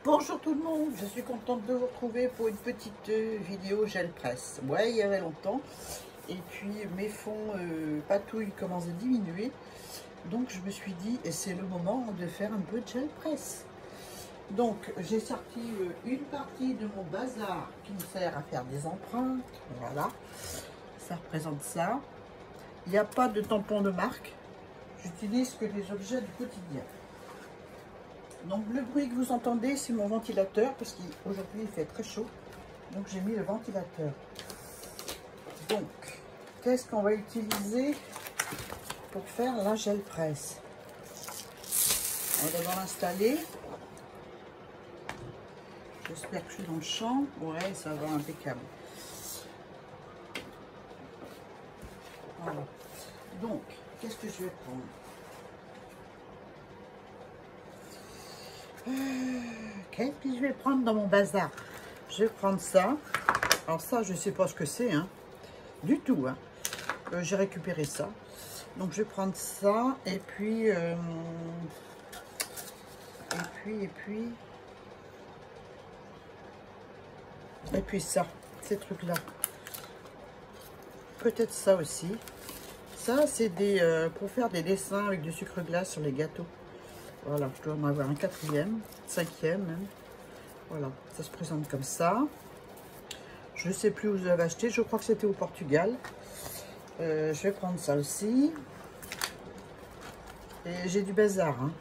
Bonjour tout le monde, je suis contente de vous retrouver pour une petite vidéo gel presse. Ouais, il y avait longtemps. Et puis mes fonds patouilles commencent à diminuer. Donc je me suis dit, et c'est le moment de faire un peu de gel presse. Donc j'ai sorti une partie de mon bazar qui me sert à faire des empreintes. Voilà, ça représente ça. Il n'y a pas de tampon de marque. J'utilise que des objets du quotidien. Donc le bruit que vous entendez, c'est mon ventilateur, parce qu'aujourd'hui il fait très chaud. Donc j'ai mis le ventilateur. Donc, qu'est-ce qu'on va utiliser pour faire la gel presse? On va d'abord l'installer. J'espère que je suis dans le champ. Ouais, ça va, impeccable. Voilà. Donc, qu'est-ce que je vais prendre? Qu'est-ce que je vais prendre dans mon bazar? Je vais prendre ça. Alors ça, je ne sais pas ce que c'est, hein. Du tout, hein. J'ai récupéré ça. Donc je vais prendre ça. Et puis ça, ces trucs-là. Peut-être ça aussi. Ça, c'est des pour faire des dessins avec du sucre glace sur les gâteaux. Voilà, je dois en avoir un quatrième, cinquième même. Voilà, ça se présente comme ça. Je ne sais plus où je l'avais acheté, je crois que c'était au Portugal. Je vais prendre ça aussi. Et j'ai du bazar, hein.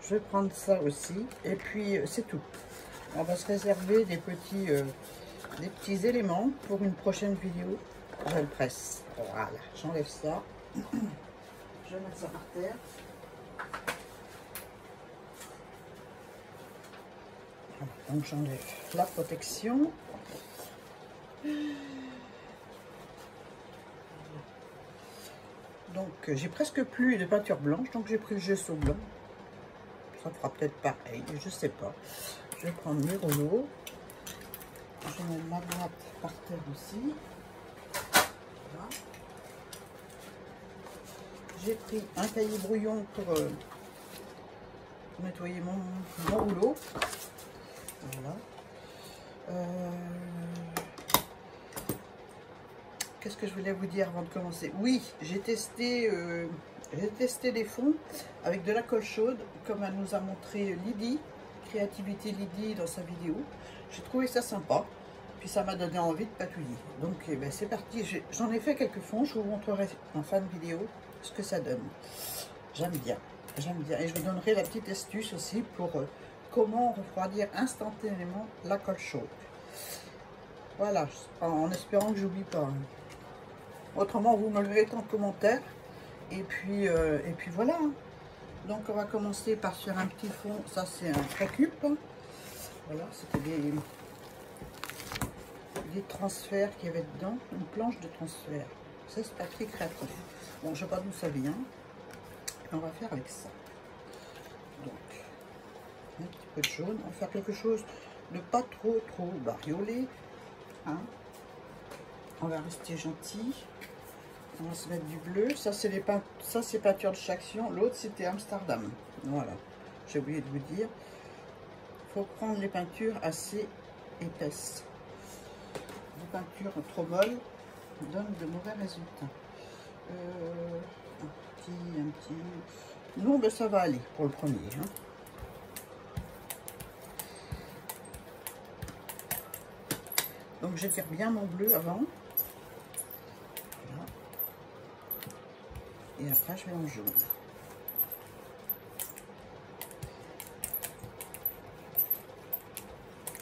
Je vais prendre ça aussi. Et puis, c'est tout. On va se réserver des petits éléments pour une prochaine vidéo. Je le presse. Voilà, j'enlève ça. Je vais mettre ça par terre. Donc j'enlève la protection. Donc j'ai presque plus de peinture blanche, donc j'ai pris le gesso blanc. Ça fera peut-être pareil, je sais pas. Je vais prendre mes rouleaux. Je vais mettre ma boîte par terre aussi. Voilà. J'ai pris un cahier brouillon pour nettoyer mon rouleau. Voilà. Qu'est-ce que je voulais vous dire avant de commencer? Oui, j'ai testé des fonds avec de la colle chaude, comme elle nous a montré Lydie, Créativité Lydie dans sa vidéo. J'ai trouvé ça sympa, puis ça m'a donné envie de patouiller. Donc eh ben, c'est parti, j'en ai fait quelques fonds, je vous montrerai en fin de vidéo ce que ça donne. J'aime bien, et je vous donnerai la petite astuce aussi pour comment refroidir instantanément la colle chaude. Voilà, en espérant que j'oublie pas. Autrement, vous me le mettez en commentaire. Et puis voilà. Donc, on va commencer par sur un petit fond. Ça, c'est un précup. Voilà, c'était des transferts qu'il y avait dedans. Une planche de transfert. Ça, c'est papier créatif. Bon, je ne sais pas d'où ça vient. On va faire avec ça. Donc, un petit peu de jaune. On va faire quelque chose de pas trop bariolé. Hein. On va rester gentil. On va se mettre du bleu. Ça, c'est peinture de Chaction. L'autre, c'était Amsterdam. Voilà. J'ai oublié de vous dire. Il faut prendre les peintures assez épaisses. Les peintures trop molles donnent de mauvais résultats. Un petit... Non, ben ça va aller pour le premier. Hein. Donc, j'étire bien mon bleu avant. Et après, je vais en jaune.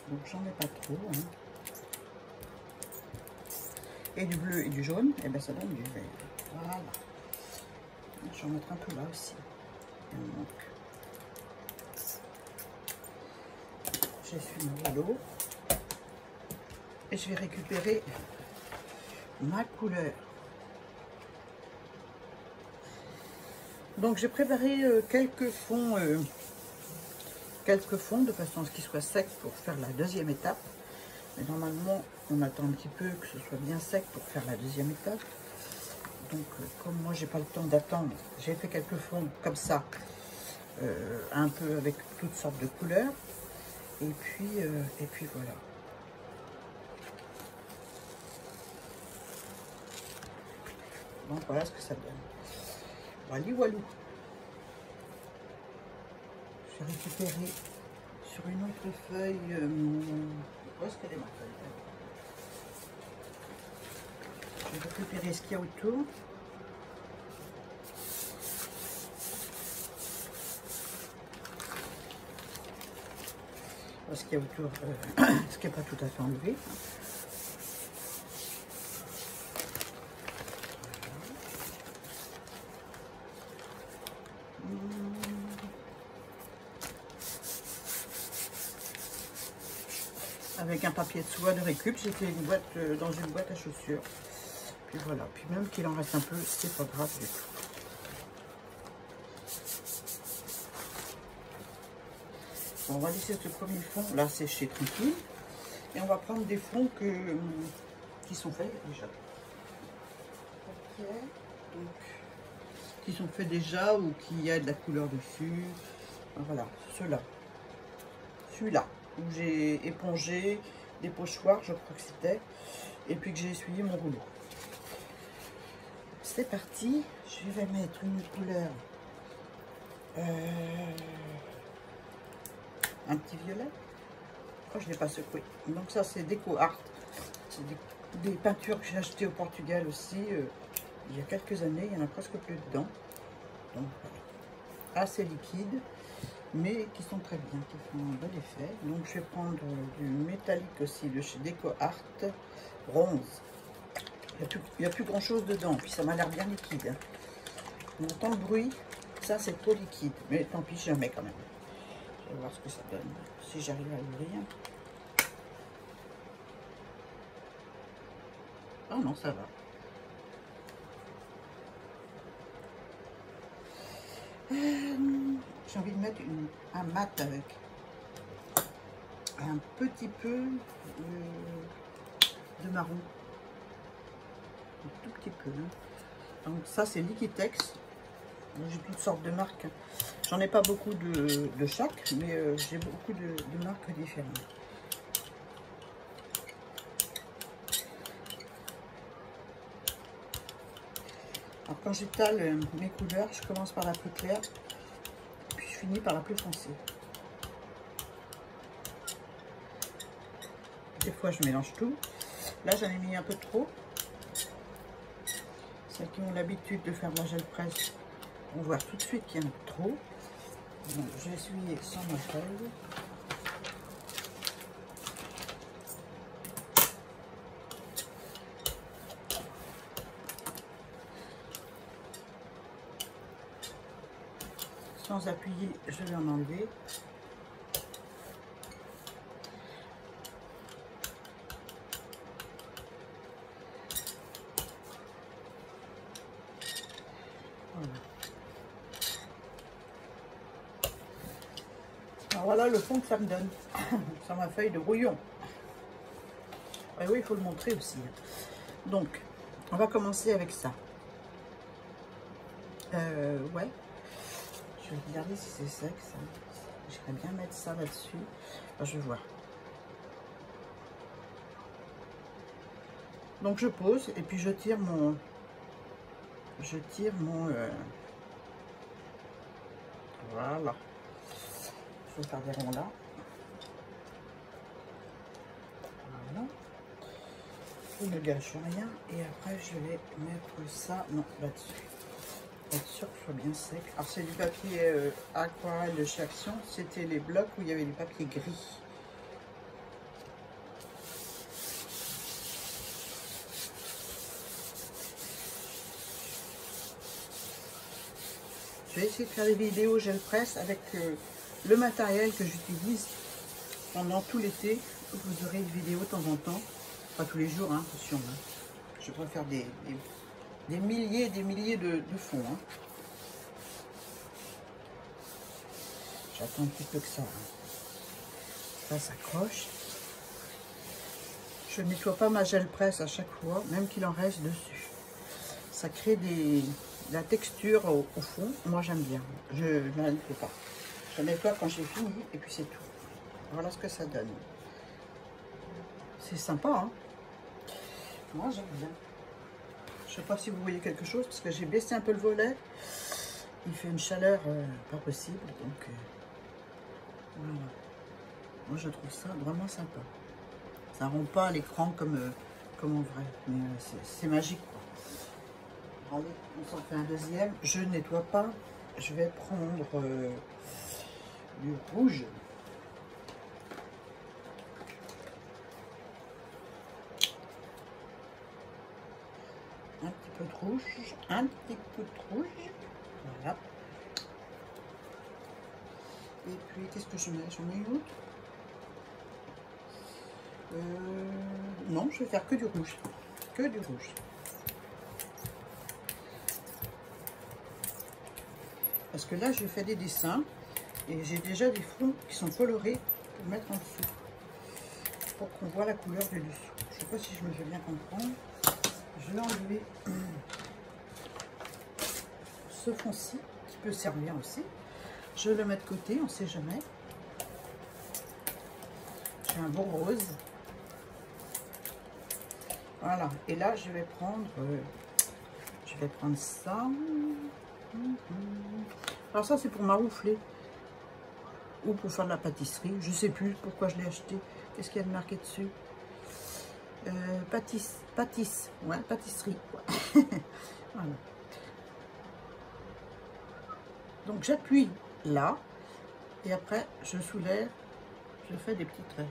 Donc, j'en ai pas trop. Hein. Et du bleu et du jaune, et ben ça donne du vert. Voilà. Je vais en mettre un peu là aussi. J'essuie mon rouleau. Et je vais récupérer ma couleur. Donc j'ai préparé quelques fonds de façon à ce qu'ils soient secs pour faire la deuxième étape. Mais normalement, on attend un petit peu que ce soit bien sec pour faire la deuxième étape. Donc comme moi j'ai pas le temps d'attendre, j'ai fait quelques fonds comme ça, un peu avec toutes sortes de couleurs. Et puis voilà. Donc voilà ce que ça donne. Voilà, voilà. J'ai récupéré sur une autre feuille. Où est-ce qu'elle est ma feuille? J'ai récupéré ce qu'il y a autour. Ce qu'il y a autour, ce qui n'est pas tout à fait enlevé. Avec un papier de soie de récup, j'ai fait une boîte dans une boîte à chaussures. Puis voilà, puis même qu'il en reste un peu, c'est pas grave du tout. Bon, on va laisser ce premier fond là sécher tranquille. Et on va prendre des fonds qui sont faits déjà. Okay. Donc, qui sont faits déjà ou qui a de la couleur dessus. Voilà, ceux-là. Celui-là, où j'ai épongé des pochoirs, je crois que c'était, et puis que j'ai essuyé mon rouleau. C'est parti, je vais mettre une couleur, un petit violet. Oh, je ne l'ai pas secoué. Donc ça c'est Déco Art, c'est des peintures que j'ai achetées au Portugal aussi, il y a quelques années, il y en a presque plus dedans. Donc voilà, assez liquide, mais qui sont très bien, qui font un bel effet. Donc je vais prendre du métallique aussi de chez Déco Art, bronze. Il n'y a plus grand chose dedans, puis ça m'a l'air bien liquide. On entend le bruit, ça c'est trop liquide, mais tant pis, jamais quand même. Je vais voir ce que ça donne, si j'arrive à l'ouvrir. Ah non, ça va. J'ai envie de mettre un mat avec un petit peu de marron, un tout petit peu. Donc ça c'est Liquitex. J'ai toutes sortes de marques. J'en ai pas beaucoup de chaque, mais j'ai beaucoup de marques différentes. Alors quand j'étale mes couleurs, je commence par la plus claire, puis je finis par la plus foncée. Des fois je mélange tout. Là j'en ai mis un peu trop. Celles qui ont l'habitude de faire de la gel presse, on voit tout de suite qu'il y en a trop. Donc je vais essuyer sans ma feuille. Sans appuyer, je vais en enlever. Voilà. Alors voilà le fond que ça me donne sur ma feuille de brouillon. Et oui, il faut le montrer aussi. Donc, on va commencer avec ça. Ouais. Je vais regarder si c'est sec, ça. J'aimerais bien mettre ça là-dessus. Enfin, je vais voir. Donc, je pose et puis je tire mon... Voilà. Je vais faire des ronds là. Voilà. Je ne gâche rien. Et après, je vais mettre ça, non, là-dessus. Être sûr que ce soit bien sec. Alors, c'est du papier aquarelle de chez Action. C'était les blocs où il y avait du papier gris. Je vais essayer de faire des vidéos gel presse avec le matériel que j'utilise pendant tout l'été. Vous aurez une vidéo de temps en temps, pas tous les jours, hein, attention. Hein. Je pourrais faire des milliers et des milliers de fonds. Hein. J'attends un petit peu que ça s'accroche. Je ne nettoie pas ma gel presse à chaque fois, même qu'il en reste dessus. Ça crée de la texture au fond. Moi j'aime bien. Je ne la nettoie pas. Je nettoie quand j'ai fini et puis c'est tout. Voilà ce que ça donne. C'est sympa, hein. Moi, j'aime bien. Je sais pas si vous voyez quelque chose, parce que j'ai baissé un peu le volet. Il fait une chaleur pas possible, donc voilà. Moi, je trouve ça vraiment sympa. Ça rend pas l'écran comme en vrai, mais c'est magique, quoi. Allez, on s'en fait un deuxième. Je nettoie pas. Je vais prendre du rouge. Un petit peu de rouge, un petit peu de rouge, voilà. Et puis, qu'est-ce que je mets? J'en mets une autre? Non, je vais faire que du rouge. Que du rouge. Parce que là, je fais des dessins et j'ai déjà des fonds qui sont colorés pour mettre en dessous. Pour qu'on voit la couleur du dessous. Je ne sais pas si je me fais bien comprendre. Je vais enlever ce fond-ci qui peut servir aussi. Je le mets de côté, on ne sait jamais. J'ai un beau rose. Voilà. Et là, je vais prendre ça. Alors ça, c'est pour maroufler. Ou pour faire de la pâtisserie. Je ne sais plus pourquoi je l'ai acheté. Qu'est-ce qu'il y a de marqué dessus? Ouais, pâtisserie. Ouais. Voilà. Donc j'appuie là. Et après, je soulève. Je fais des petits traits.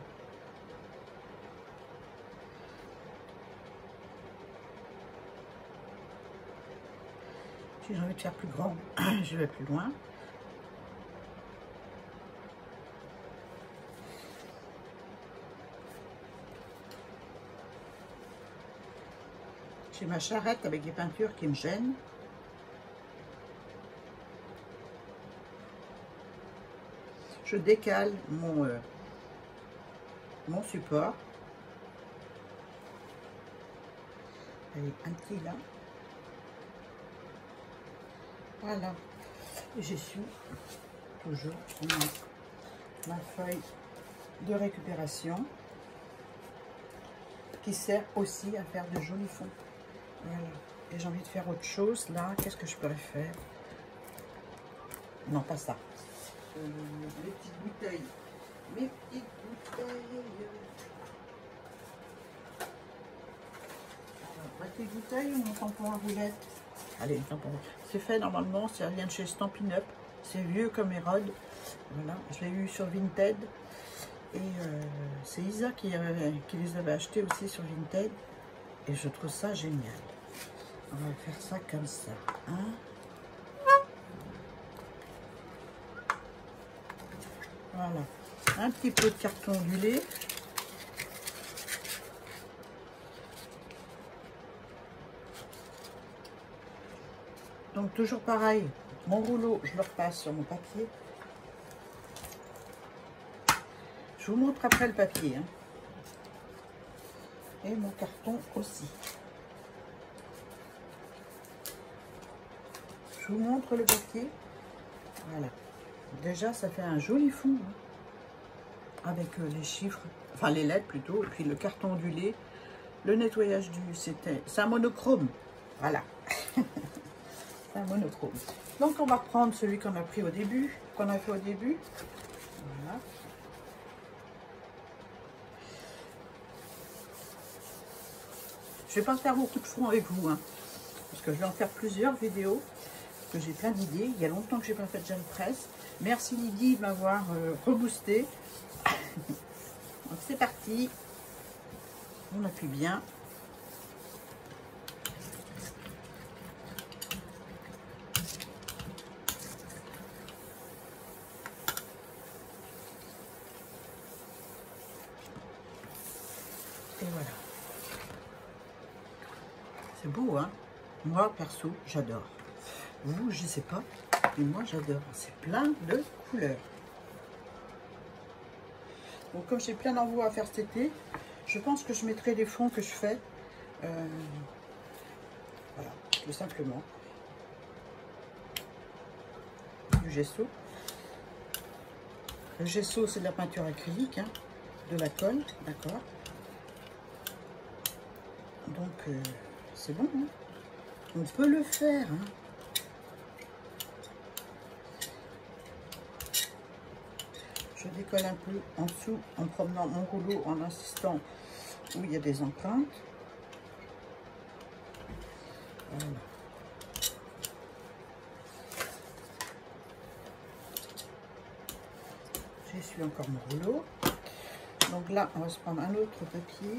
Si j'ai envie de faire plus grand, je vais plus loin. J'ai ma charrette avec des peintures qui me gênent. Je décale mon support. Allez, un petit là. Voilà. Et j'essuie toujours ma feuille de récupération qui sert aussi à faire de jolis fonds. Voilà. Et j'ai envie de faire autre chose là. Qu'est-ce que je pourrais faire? Non, pas ça. Les petites bouteilles. Mes petites bouteilles. Alors, petite bouteille ou mon tampon à roulette? Allez, un tampon. C'est fait normalement, ça vient de chez Stampin' Up. C'est vieux comme Hérode. Voilà, je l'ai eu sur Vinted. Et c'est Isa qui les avait achetés aussi sur Vinted. Et je trouve ça génial. On va faire ça comme ça. Hein? Voilà. Un petit peu de carton ondulé. Donc toujours pareil. Mon rouleau, je le repasse sur mon papier. Je vous montre après le papier. Hein. Et mon carton aussi. Je vous montre le papier. Voilà. Déjà, ça fait un joli fond. Hein, avec les chiffres, enfin les lettres plutôt. Et puis le carton ondulé. Le nettoyage c'est un monochrome. Voilà. C'est un monochrome. Donc, on va reprendre celui qu'on a pris au début. Qu'on a fait au début. Voilà. Je vais pas faire beaucoup de fonds avec vous, hein, parce que je vais en faire plusieurs vidéos, parce que j'ai plein d'idées. Il y a longtemps que j'ai pas fait de gel presse. Merci Lydie de m'avoir reboosté. Donc c'est parti. On appuie bien. Et voilà. C'est beau, hein? Moi, perso, j'adore. Vous, je sais pas, mais moi, j'adore. C'est plein de couleurs. Donc, comme j'ai plein d'envois à faire cet été, je pense que je mettrai les fonds que je fais. Voilà, tout simplement. Du gesso. Le gesso, c'est de la peinture acrylique, hein, de la colle, d'accord. Donc, c'est bon, hein. On peut le faire, hein. Je décolle un peu en dessous en promenant mon rouleau en insistant où il y a des empreintes. Voilà. J'essuie encore mon rouleau. Donc là, on va se prendre un autre papier.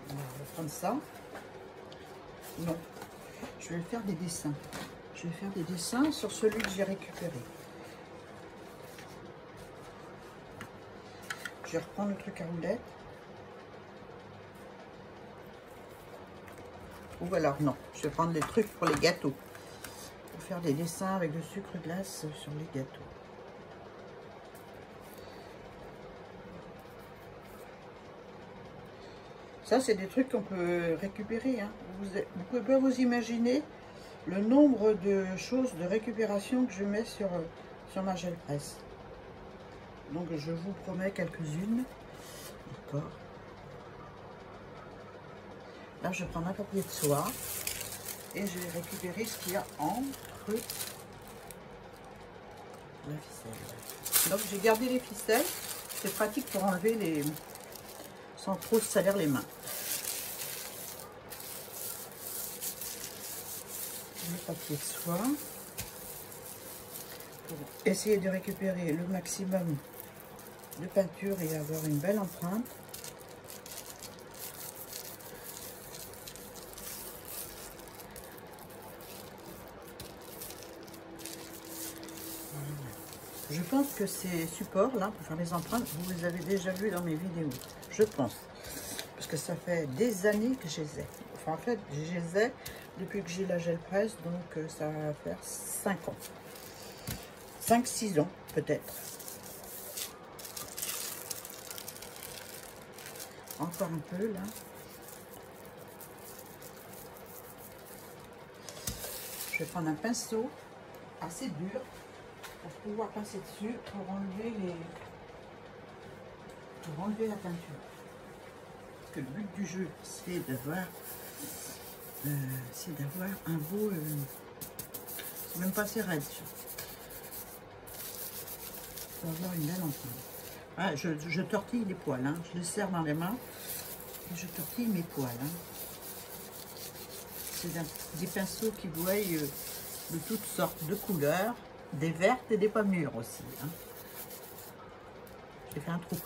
On va prendre ça. Non, je vais faire des dessins. Je vais faire des dessins sur celui que j'ai récupéré. Je vais reprendre le truc à roulettes. Ou alors non, je vais prendre des trucs pour les gâteaux. Pour faire des dessins avec le sucre glace sur les gâteaux. Ça, c'est des trucs qu'on peut récupérer, hein. Vous pouvez pas vous imaginer le nombre de choses de récupération que je mets sur ma gel presse. Donc, je vous promets quelques-unes. D'accord. Là, je vais prendre un papier de soie et je vais récupérer ce qu'il y a entre la ficelle. Donc, j'ai gardé les ficelles. C'est pratique pour enlever les... sans trop se salir les mains. Le papier de soie pour essayer de récupérer le maximum de peinture et avoir une belle empreinte. Je pense que ces supports là pour faire les empreintes, vous les avez déjà vus dans mes vidéos, je pense, parce que ça fait des années que je les ai. Enfin, en fait, je les ai depuis que j'ai la gel presse, donc ça va faire 5 ans. 5-6 ans peut-être. Encore un peu là. Je vais prendre un pinceau assez dur pour pouvoir passer dessus pour enlever la peinture. Parce que le but du jeu, c'est d'avoir un beau... c'est même pas assez raide. Pour avoir une belle empreinte. Ah, je tortille les poils, hein. Je les serre dans les mains et je tortille mes poils. Hein. C'est des pinceaux qui voient de toutes sortes de couleurs, des vertes et des pas mûres aussi. Hein. J'ai fait un trou.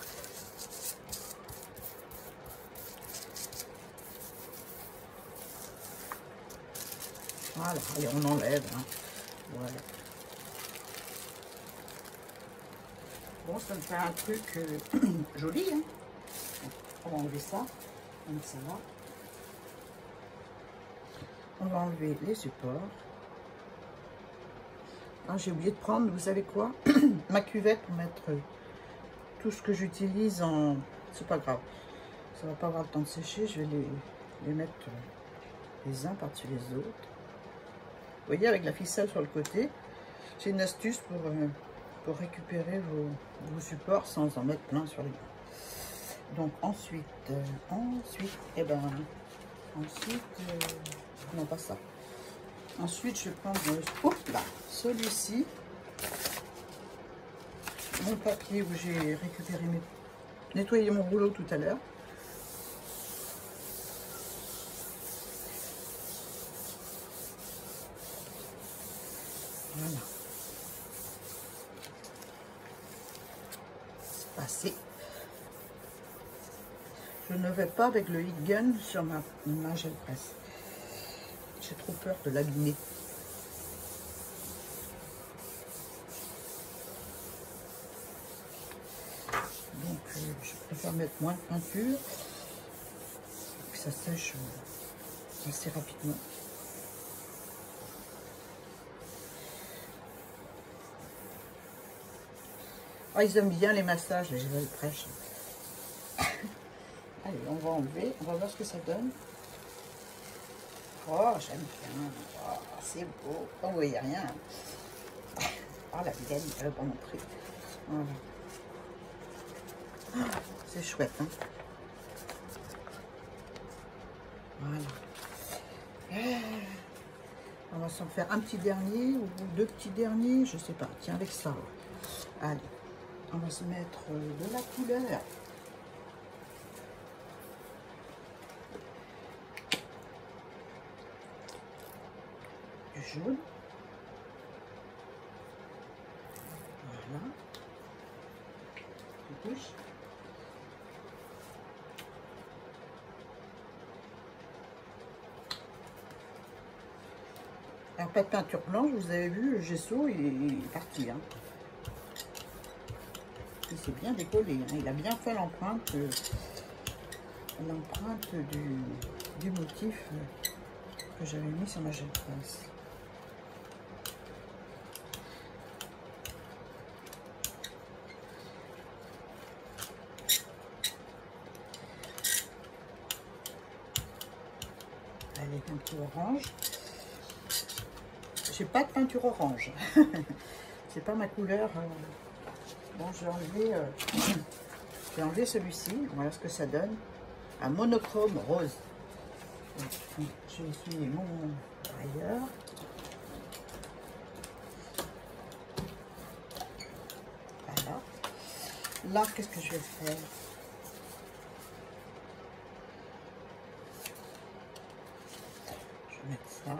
Voilà, allez, on enlève. Hein. Voilà. Bon, ça me fait un truc joli. Hein. On va enlever ça, comme ça va. On va enlever les supports. Ah, j'ai oublié de prendre, vous savez quoi, ma cuvette pour mettre tout ce que j'utilise en... C'est pas grave, ça va pas avoir le temps de sécher. Je vais les mettre les uns par-dessus les autres. Vous voyez, avec la ficelle sur le côté, j'ai une astuce pour récupérer vos supports sans en mettre plein sur les mains. Donc ensuite, non pas ça. Ensuite, je vais prendre celui-ci, mon papier où j'ai récupéré nettoyé mon rouleau tout à l'heure. Voilà. C'est passé. Je ne vais pas avec le heat gun sur ma gel presse. J'ai trop peur de l'abîmer. Donc, je préfère mettre moins de peinture. Que ça sèche assez rapidement. Ah, ils aiment bien les massages, les gel presse. Allez, on va enlever. On va voir ce que ça donne. Oh, j'aime bien. Oh, c'est beau. Oh, vous voyez rien. Oh, la vilaine, elle va pas montrer. Voilà. Oh, c'est chouette, hein. Voilà. On va s'en faire un petit dernier ou deux petits derniers, je sais pas. Tiens, avec ça. Allez, on va se mettre de la couleur. Du jaune. Voilà. Du rouge. Alors, pas de peinture blanche, vous avez vu, le gesso, il est parti. Hein. Il s'est bien décollé. Hein. Il a bien fait l'empreinte du motif que j'avais mis sur ma gel presse. Allez, un petit orange. J'ai pas de peinture orange. C'est pas ma couleur. Bon, je vais enlever celui-ci. Voilà ce que ça donne. Un monochrome rose. Donc, je vais essuyer mon railleur. Voilà. Là, qu'est-ce que je vais faire? Je vais mettre ça.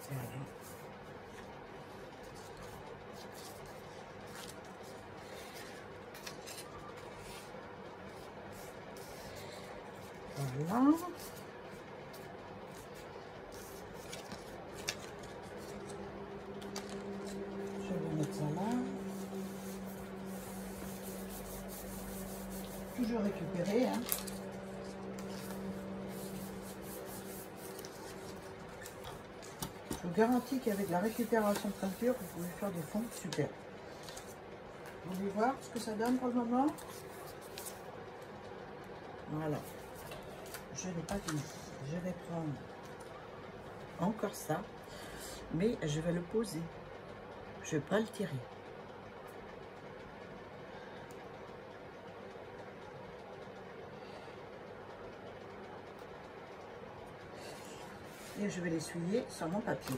Voilà. Voilà. Je vais mettre ça là. Toujours récupérer. Hein. Je vous garantis qu'avec la récupération de peinture, vous pouvez faire des fonds super. Vous voulez voir ce que ça donne pour le moment? Voilà. Je n'ai pas fini. Je vais prendre encore ça, mais je vais le poser. Je ne vais pas le tirer. Et je vais l'essuyer sur mon papier.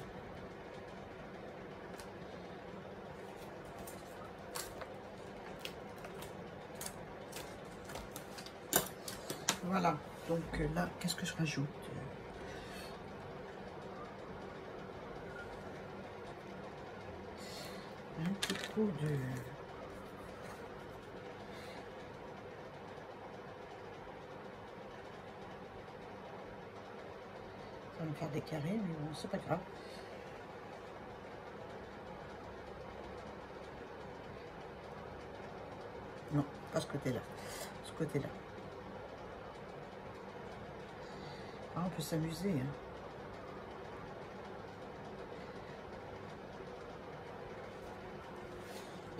Voilà. Donc là, qu'est-ce que je rajoute? Un petit coup de... Ça va me faire des carrés, mais bon, c'est pas grave. Non, pas ce côté-là. Ce côté-là. Ah, on peut s'amuser, hein.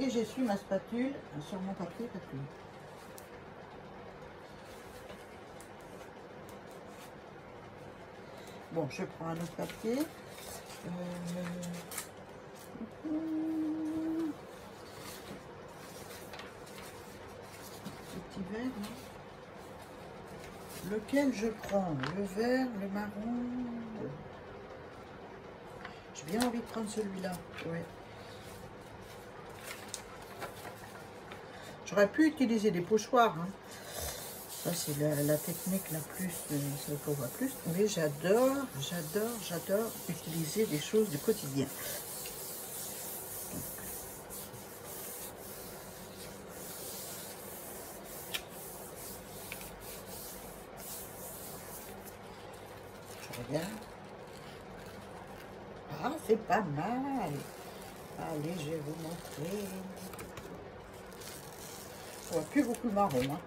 Et j'essuie ma spatule sur mon papier papier. Bon, je prends un autre papier. Ce petit vert, là. Lequel je prends? Le vert, le marron? J'ai bien envie de prendre celui-là. Ouais. J'aurais pu utiliser des pochoirs. Hein. Ça, c'est la technique la plus, ça qu'on voit plus. Mais j'adore utiliser des choses du quotidien. Je regarde. Ah, c'est pas mal. Allez, je vais vous montrer. On voit plus beaucoup de marron. Hein.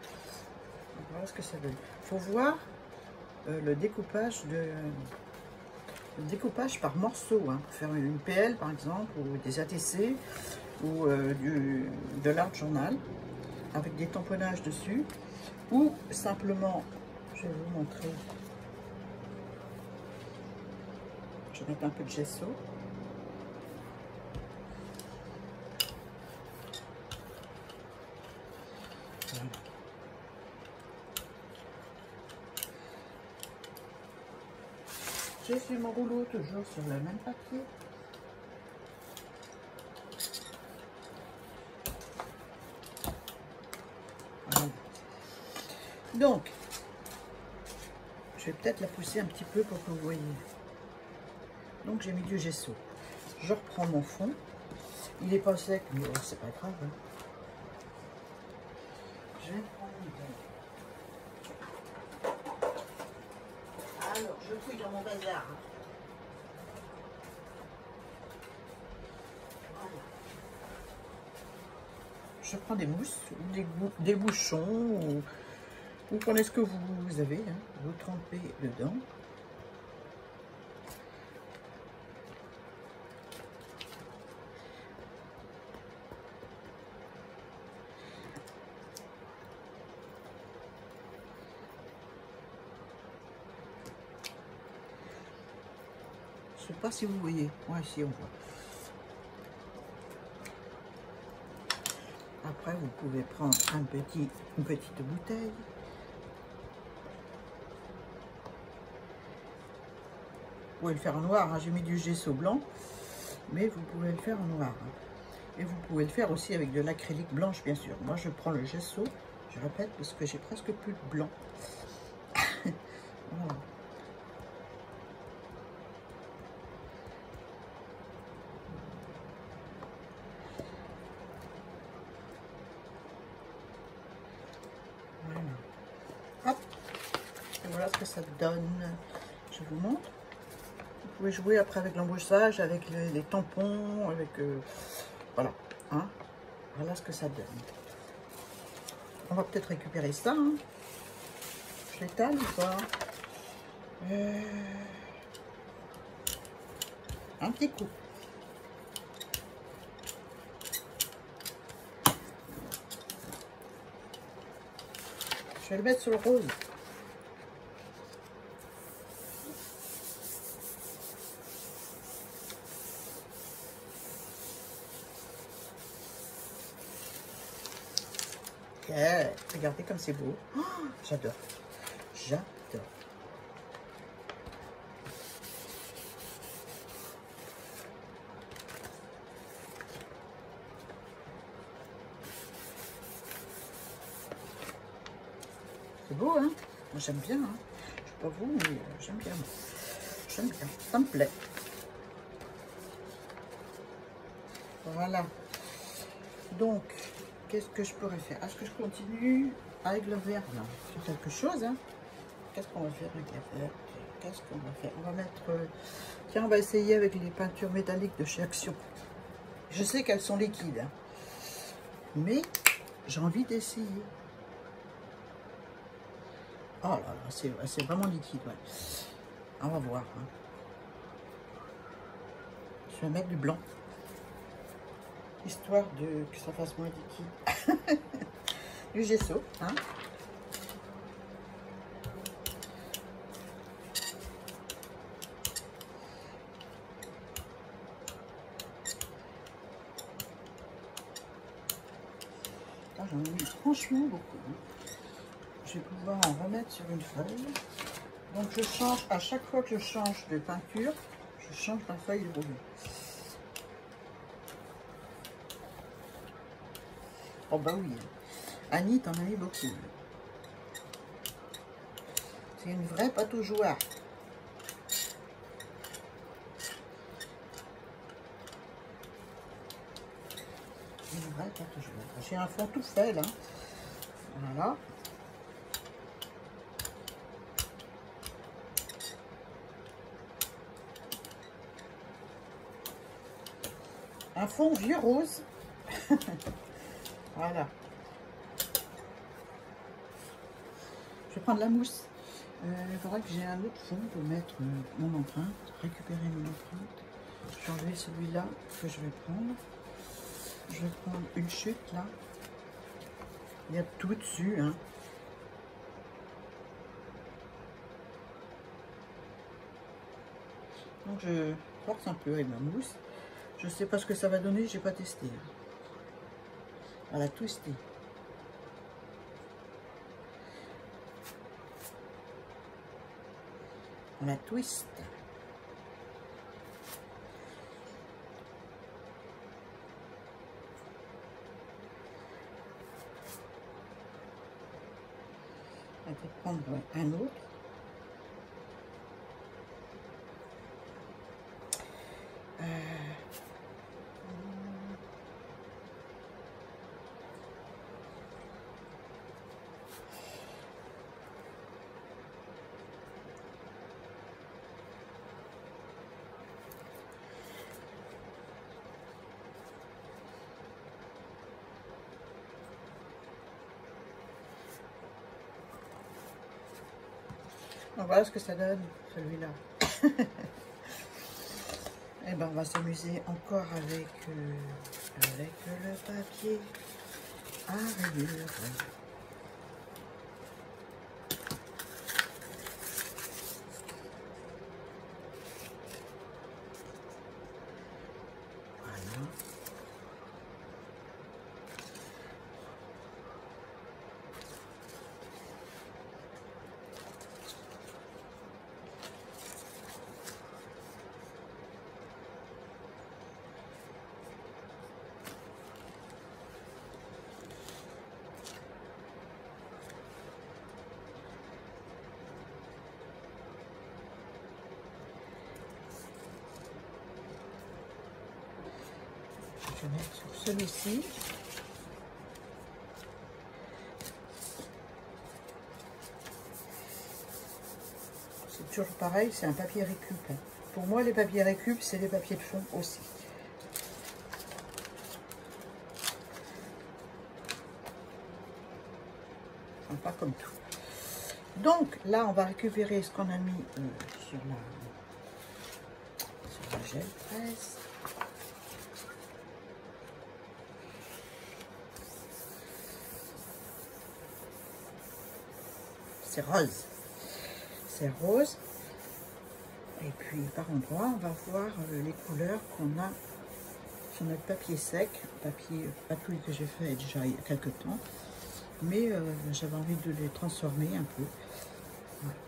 Voilà ce que ça donne. Il faut voir le découpage par morceaux. Hein, pour faire une PL par exemple, ou des ATC, ou de l'art journal, avec des tamponnages dessus. Ou simplement, je vais vous montrer. Je vais mettre un peu de gesso. Voilà. J'ai fait mon rouleau toujours sur le même papier. Voilà. Donc, je vais peut-être la pousser un petit peu pour que vous voyez. Donc j'ai mis du gesso. Je reprends mon fond. Il n'est pas sec, mais c'est pas grave. Hein. Je vais prendre une... Alors, je fouille dans mon bazar. Voilà. Je prends des mousses, ou des bouchons, ou vous prenez ce que vous avez. Hein. Vous trempez dedans. Je sais pas si vous voyez. Moi ici on voit. Après vous pouvez prendre une petite bouteille. Vous pouvez le faire en noir. Hein. J'ai mis du gesso blanc, mais vous pouvez le faire en noir. Hein. Et vous pouvez le faire aussi avec de l'acrylique blanche, bien sûr. Moi je prends le gesso, je répète, parce que j'ai presque plus de blanc. Voilà. Hop. Et voilà ce que ça donne. Je vous montre. Vous pouvez jouer après avec l'embouchage, avec les tampons, avec... voilà. Hein. Voilà ce que ça donne. On va peut-être récupérer ça. Hein. Je l'étale ou pas un petit coup. Je vais le mettre sur le rose. Yeah. Regardez comme c'est beau. Oh, j'adore. J'adore. C'est beau, hein? Moi, j'aime bien. Hein? Je sais pas vous, mais j'aime bien. J'aime bien. Ça me plaît. Voilà. Donc, qu'est-ce que je pourrais faire? Est-ce que je continue avec le vert là? Sur quelque chose, hein? Qu'est-ce qu'on va faire avec la verte? Qu'est-ce qu'on va faire? On va mettre... tiens, on va essayer avec les peintures métalliques de chez Action. Je sais qu'elles sont liquides, hein, mais j'ai envie d'essayer. Oh là là, c'est vraiment liquide, ouais. On va voir. Hein. Je vais mettre du blanc, histoire que ça fasse moins liquide. Du gesso, hein. J'en ai mis franchement beaucoup. Je vais pouvoir en remettre sur une feuille. Donc je change, à chaque fois que je change de peinture, je change ma feuille de rouleau. Oh bah oui, Annie t'en as mis beaucoup. C'est une vraie pâte aux jouards. Une vraie pâte aux jouards. J'ai un fond tout fait là. Voilà. Un fond vieux rose. Voilà. Je vais prendre la mousse. Il faudra que j'ai un autre fond pour mettre mon empreinte, récupérer mon empreinte. Je vais enlever celui-là que je vais prendre. Je vais prendre une chute là. Il y a tout dessus. Hein. Donc je force un peu avec ma mousse. Je sais pas ce que ça va donner, j'ai pas testé. Voilà, twister. On la twist. On peut prendre un autre. Donc voilà ce que ça donne, celui-là. Et ben on va s'amuser encore avec le papier à rayures. Voilà. Je vais mettre sur celui-ci. C'est toujours pareil, c'est un papier récup. Pour moi, les papiers récup, c'est des papiers de fond aussi. Enfin, pas comme tout. Donc, là, on va récupérer ce qu'on a mis sur la gel presse. C'est rose. C'est rose. Et puis par endroit, on va voir les couleurs qu'on a sur notre papier sec, papier patouille que j'ai fait déjà il y a quelques temps. Mais j'avais envie de les transformer un peu. Voilà.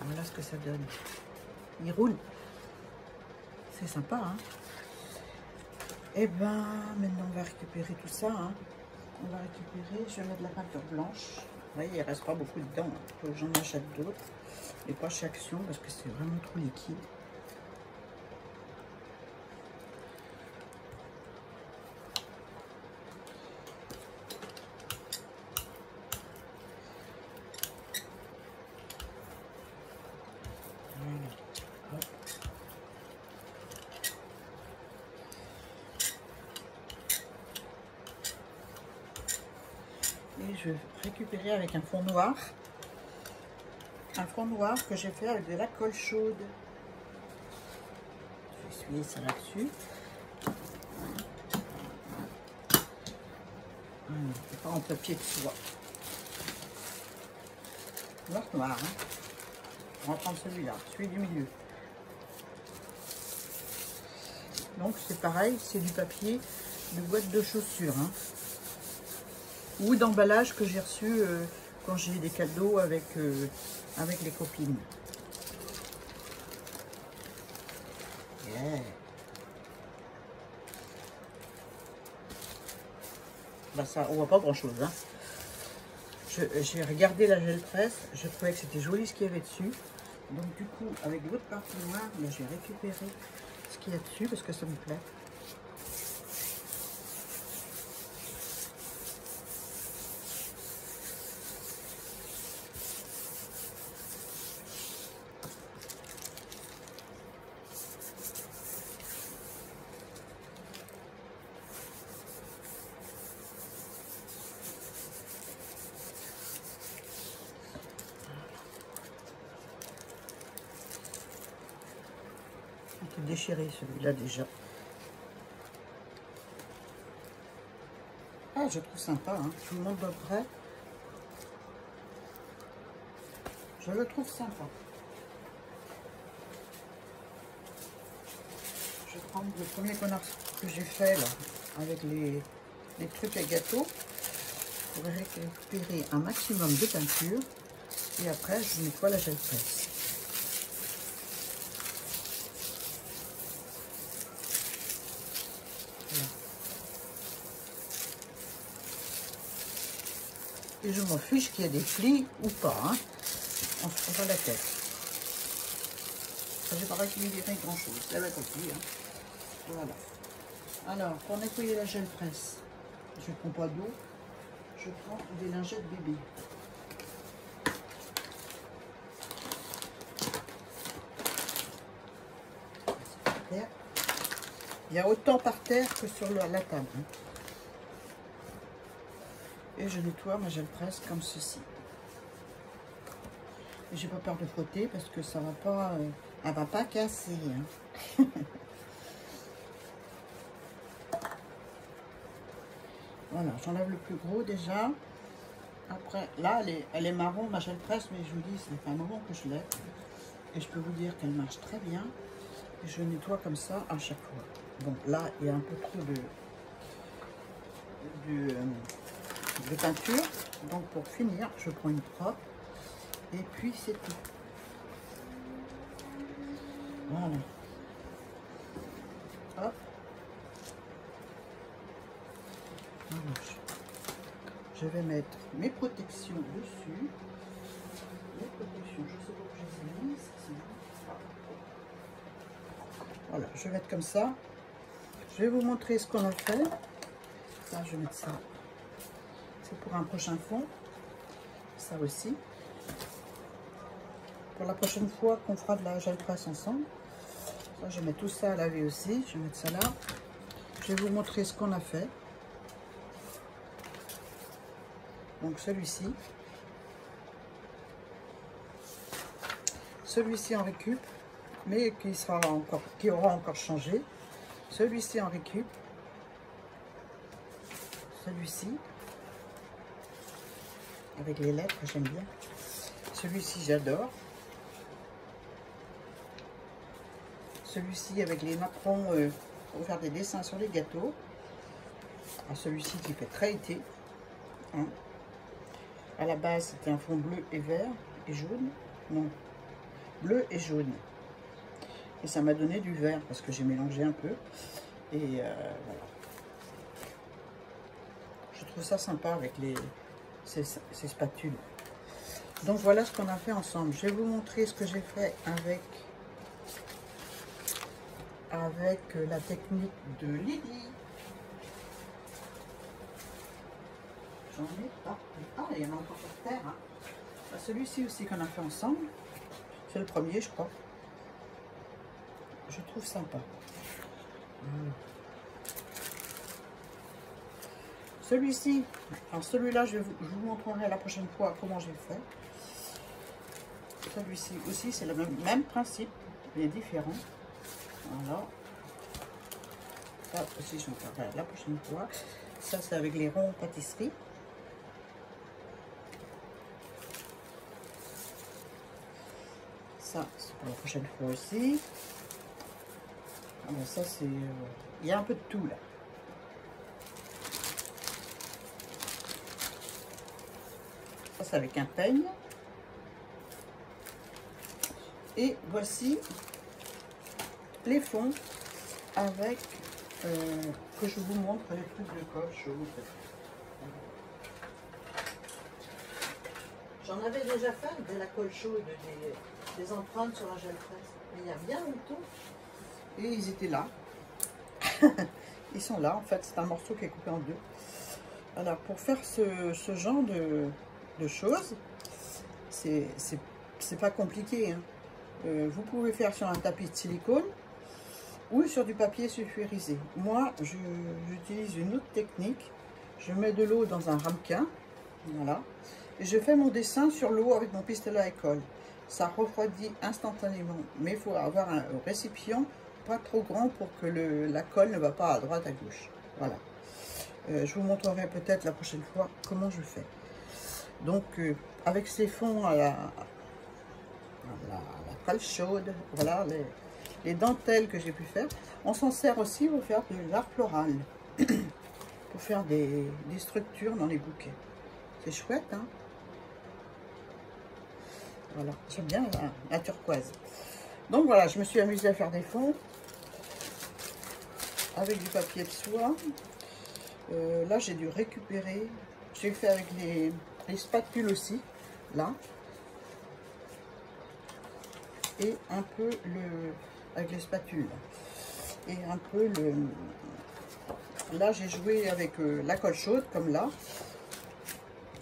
Voilà ce que ça donne. Il roule. C'est sympa, hein. Et ben maintenant on va récupérer tout ça, hein. On va récupérer, je vais mettre de la peinture blanche. Vous voyez, il ne reste pas beaucoup dedans. Il faut que j'en achète d'autres. Et pas chez Action parce que c'est vraiment trop liquide. Voilà. Hop. Et je vais récupérer avec un fond noir. Un fond noir que j'ai fait avec de la colle chaude. Je vais essuyer ça là-dessus. C'est pas en papier de soie. Noir, hein. On va prendre celui-là, celui du milieu. Donc c'est pareil, c'est du papier de boîte de chaussures, hein. Ou d'emballage que j'ai reçu quand j'ai des cadeaux avec les copines. Yeah. Bah ça, on voit pas grand chose, hein. J'ai regardé la gel presse, je trouvais que c'était joli ce qu'il y avait dessus. Donc du coup, avec l'autre partie noire, là, je vais récupérer ce qu'il y a dessus parce que ça me plaît. Il est déchiré celui-là déjà. Ah, je trouve sympa, hein. Je vous montre de près. Je le trouve sympa. prendre le premier connard que j'ai fait là, avec les trucs à gâteau, pour récupérer un maximum de peinture. Et après, je nettoie la gel presse. Voilà. Et je m'en fiche qu'il y ait des plis ou pas. Hein. On se prend pas la tête. Ça, j'ai pas récupéré grand chose. Elle va compris. Hein. Voilà. Alors, pour nettoyer la gel presse, je ne prends pas d'eau. Je prends des lingettes bébé. Il y a autant par terre que sur la table. Hein. Et je nettoie ma gel presse comme ceci. Et j'ai pas peur de frotter parce que ça va pas, elle va pas casser. Hein. Voilà, j'enlève le plus gros déjà. Après, là, elle est marron, ma gel presse, mais je vous dis, c'est un moment que je l'ai. Et je peux vous dire qu'elle marche très bien. Et je nettoie comme ça à chaque fois. Bon, là, il y a un peu trop de peinture. Donc, pour finir, je prends une propre. Et puis, c'est tout. Voilà. Hop. Voilà. Je vais mettre mes protections dessus. Les protections, je sais pas où je les ai mises. Voilà, je vais mettre comme ça. Je vais vous montrer ce qu'on a fait. Ça, je vais mettre ça. C'est pour un prochain fond. Ça aussi. Pour la prochaine fois qu'on fera de la gel presse ensemble. Ça, je mets tout ça à laver aussi. Je vais mettre ça là. Je vais vous montrer ce qu'on a fait. Donc celui-ci. Celui-ci en récup. Mais qui aura encore changé. Celui-ci en récup. Celui-ci. Avec les lettres, j'aime bien. Celui-ci, j'adore. Celui-ci avec les macrons pour faire des dessins sur les gâteaux. Celui-ci qui fait très été. Hein. À la base, c'était un fond bleu et vert et jaune. Non, bleu et jaune. Et ça m'a donné du vert parce que j'ai mélangé un peu. Et voilà. Je trouve ça sympa avec ces spatules. Donc voilà ce qu'on a fait ensemble. Je vais vous montrer ce que j'ai fait avec la technique de Lydie. J'en ai pas. Ah, il y en a encore par terre. Hein. Celui-ci aussi qu'on a fait ensemble. C'est le premier, je crois. Je trouve sympa. Celui-ci, alors celui-là, je vous montrerai la prochaine fois comment j'ai fait. Celui-ci aussi, c'est le même principe, mais différent. Voilà. Ça aussi, je vous montrerai la prochaine fois. Ça, c'est avec les ronds pâtisserie. Ça, c'est pour la prochaine fois aussi. Ah ben ça, c'est... il y a un peu de tout, là. Ça, c'est avec un peigne. Et voici les fonds avec... que je vous montre les trucs de colle chaude. J'en avais déjà fait de la colle chaude, des empreintes sur la gel presse. Mais il y a bien longtemps. Et ils étaient là. Ils sont là, en fait. C'est un morceau qui est coupé en deux. Alors, pour faire ce genre de choses, c'est pas compliqué. Hein. Vous pouvez faire sur un tapis de silicone ou sur du papier sulfurisé. Moi, j'utilise une autre technique. Je mets de l'eau dans un ramequin. Voilà. Et je fais mon dessin sur l'eau avec mon pistolet à colle. Ça refroidit instantanément. Mais il faut avoir un récipient pas trop grand pour que la colle ne va pas à droite à gauche. Voilà. Je vous montrerai peut-être la prochaine fois comment je fais. Donc, avec ces fonds à la colle chaude, voilà les dentelles que j'ai pu faire. On s'en sert aussi pour faire de l'art floral, pour faire des structures dans les bouquets. C'est chouette, hein? Voilà, j'aime bien la turquoise. Donc voilà, je me suis amusée à faire des fonds avec du papier de soie. Là, j'ai dû récupérer. J'ai fait avec les spatules aussi, là. Et un peu avec les spatules. Et un peu Là, j'ai joué avec la colle chaude, comme là.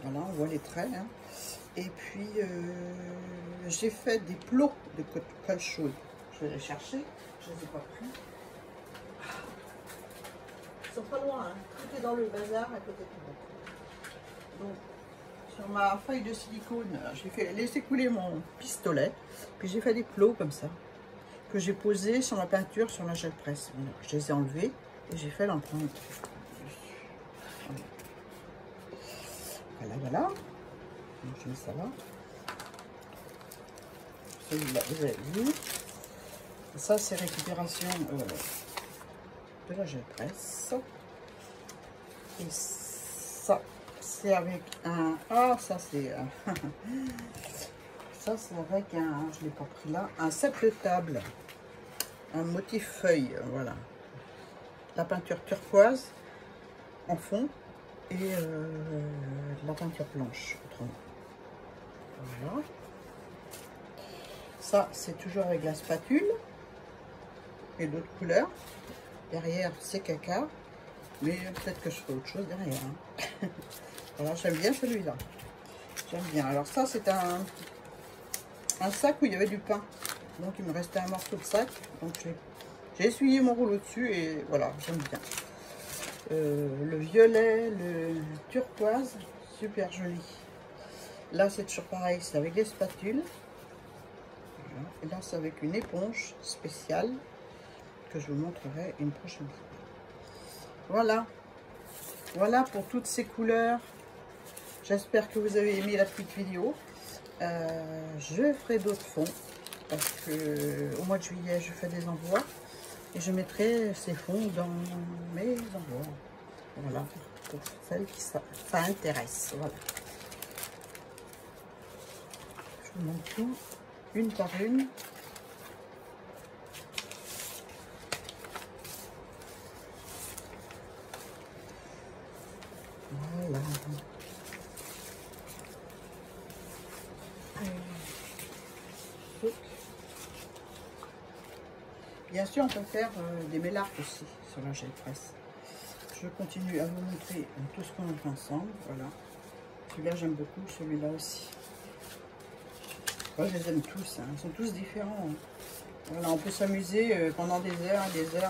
Voilà, on voit les traits, hein. Et puis, j'ai fait des plots de colle chaude. Je vais les chercher, je ne les ai pas pris. Ils sont pas loin, hein. Tout est dans le bazar à côté de moi. Donc, sur ma feuille de silicone, j'ai laissé couler mon pistolet. Puis j'ai fait des plots comme ça, que j'ai posés sur ma peinture, sur la gel presse. Voilà. Je les ai enlevés et j'ai fait l'empreinte. Voilà, voilà. Donc, je mets ça là. Celui-là, vous avez vu. Ça, c'est récupération de la gel presse. Et ça, c'est avec un... Ah, ça, c'est... ça, c'est avec un... Je ne l'ai pas pris là. Un set de table. Un motif feuille, voilà. La peinture turquoise en fond. Et la peinture blanche, autrement. Voilà. Ça, c'est toujours avec la spatule. Et d'autres couleurs. Derrière, c'est caca. Mais peut-être que je ferai autre chose derrière. Hein. Voilà, j'aime bien celui-là. J'aime bien. Alors ça, c'est un sac où il y avait du pain. Donc, il me restait un morceau de sac. Donc, j'ai essuyé mon rouleau dessus et voilà, j'aime bien. Le violet, le turquoise, super joli. Là, c'est toujours pareil, c'est avec les spatules. Voilà. Et là, c'est avec une éponge spéciale que je vous montrerai une prochaine fois. Voilà. Voilà pour toutes ces couleurs. J'espère que vous avez aimé la petite vidéo. Je ferai d'autres fonds parce que au mois de juillet, je fais des envois. Et je mettrai ces fonds dans mes envois. Voilà, pour celles qui ça intéresse. Voilà. Je vous montre tout, une par une. Voilà. Bien sûr, on peut faire des mélarques aussi sur la gel presse. Je continue à vous montrer tout ce qu'on a fait ensemble. Voilà. Celui-là, j'aime beaucoup. Celui-là aussi. Moi, je les aime tous. Hein. Ils sont tous différents. Hein. Voilà, on peut s'amuser pendant des heures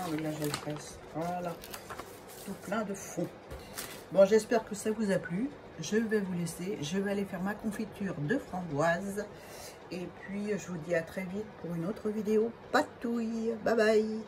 avec la gel presse. Voilà. Tout plein de fond. Bon, j'espère que ça vous a plu. Je vais vous laisser. Je vais aller faire ma confiture de framboise. Et puis, je vous dis à très vite pour une autre vidéo. Patouille. Bye bye.